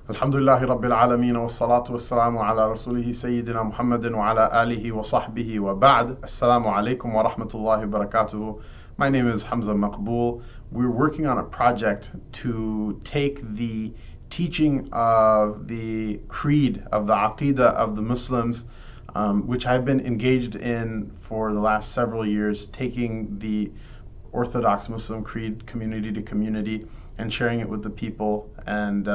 Alhamdulillahi Rabbil Alameen wa salatu wa salamu ala rasulihi Sayyidina Muhammadin wa ala alihi wa sahbihi wa ba'd. Assalamu alaikum wa rahmatullahi wa barakatuhu. My name is Hamza Maqbool. We're working on a project to take the teaching of the creed, of the Aqidah of the Muslims, which I've been engaged in for the last several years, taking the Orthodox Muslim creed community to community and sharing it with the people, and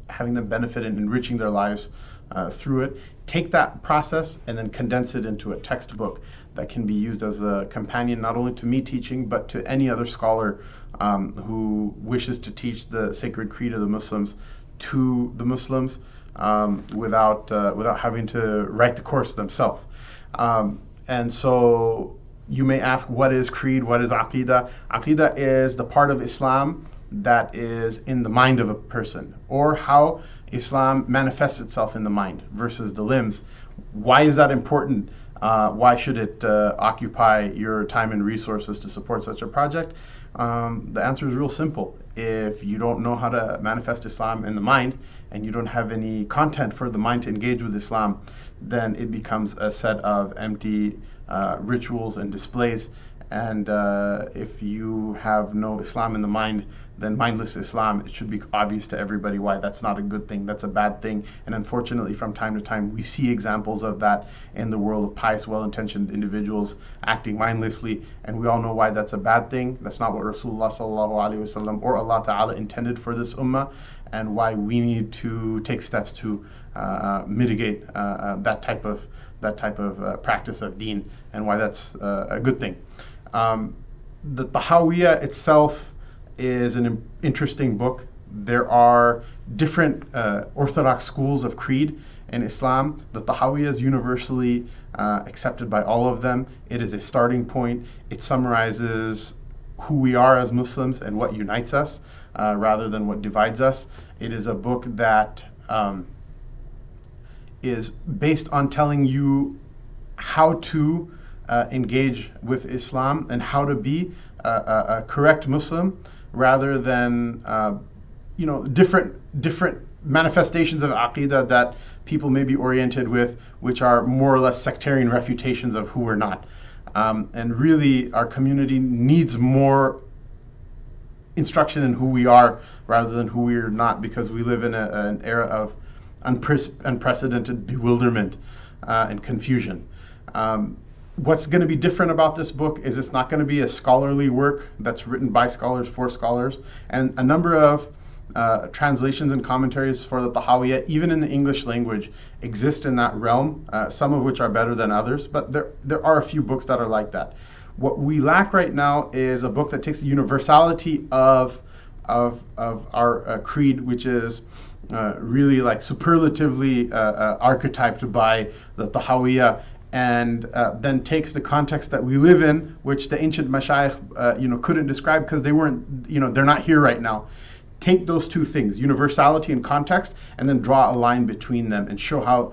having them benefit and enriching their lives through it. Take that process and then condense it into a textbook that can be used as a companion not only to me teaching, but to any other scholar who wishes to teach the sacred creed of the Muslims to the Muslims without having to write the course themselves. And so you may ask, what is creed? What is Aqidah? Aqidah is the part of Islam that is in the mind of a person, or how Islam manifests itself in the mind versus the limbs. Why is that important? Why should it occupy your time and resources to support such a project? The answer is real simple. If you don't know how to manifest Islam in the mind, and you don't have any content for the mind to engage with Islam, then it becomes a set of empty rituals and displays. And if you have no Islam in the mind, then mindless Islam, it should be obvious to everybody why that's not a good thing, that's a bad thing. And unfortunately, from time to time, we see examples of that in the world of pious, well-intentioned individuals acting mindlessly, and we all know why that's a bad thing. That's not what Rasulullah sallallahu alaihi wasallam or Allah Ta'ala intended for this ummah, and why we need to take steps to mitigate that type of practice of deen, and why that's a good thing. The Tahawiyyah itself is an interesting book. There are different orthodox schools of creed in Islam. The Tahawiyyah is universally accepted by all of them. It is a starting point. It summarizes who we are as Muslims and what unites us rather than what divides us. It is a book that is based on telling you how to engage with Islam and how to be a correct Muslim, rather than different manifestations of Aqidah that people may be oriented with, which are more or less sectarian refutations of who we're not. And really, our community needs more instruction in who we are rather than who we are not, because we live in an era of unprecedented bewilderment and confusion. What's going to be different about this book is it's not going to be a scholarly work that's written by scholars for scholars, and a number of translations and commentaries for the Tahawiyyah, even in the English language, exist in that realm, some of which are better than others, but there are a few books that are like that. What we lack right now is a book that takes the universality of our creed, which is really like superlatively archetyped by the Tahawiyyah, and then takes the context that we live in, which the ancient mashayikh couldn't describe because they weren't, they're not here right now. Take those two things, universality and context, and then draw a line between them and show how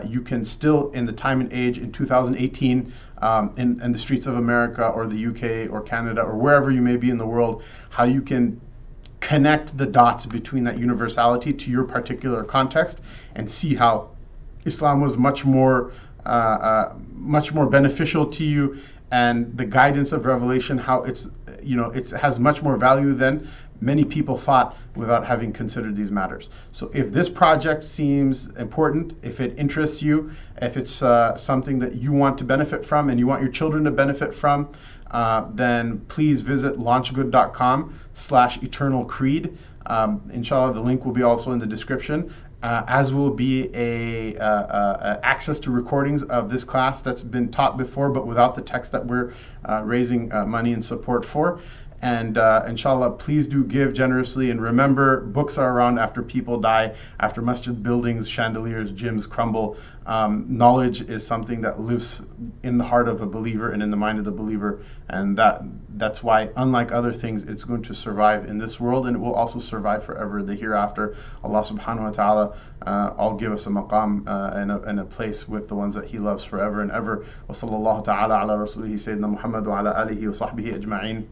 you can still, in the time and age in 2018, in the streets of America or the UK or Canada or wherever you may be in the world, how you can connect the dots between that universality to your particular context and see how Islam was much more beneficial to you, and the guidance of revelation, how it has much more value than many people thought without having considered these matters. So if this project seems important, if it interests you, if it's something that you want to benefit from and you want your children to benefit from, then please visit launchgood.com/eternalcreed. Inshallah, the link will be also in the description. As will be a access to recordings of this class that's been taught before, but without the text that we're raising money and support for. And inshallah, please do give generously. And remember, books are around after people die, after masjid buildings, chandeliers, gyms crumble. Knowledge is something that lives in the heart of a believer and in the mind of the believer. And that's why, unlike other things, it's going to survive in this world, and it will also survive forever the hereafter. Allah subhanahu wa ta'ala all give us a maqam and a place with the ones that He loves forever and ever. Wa sallallahu ta'ala ala rasulihi Sayyidina Muhammad wa ala alihi wa sahbihi ajma'in.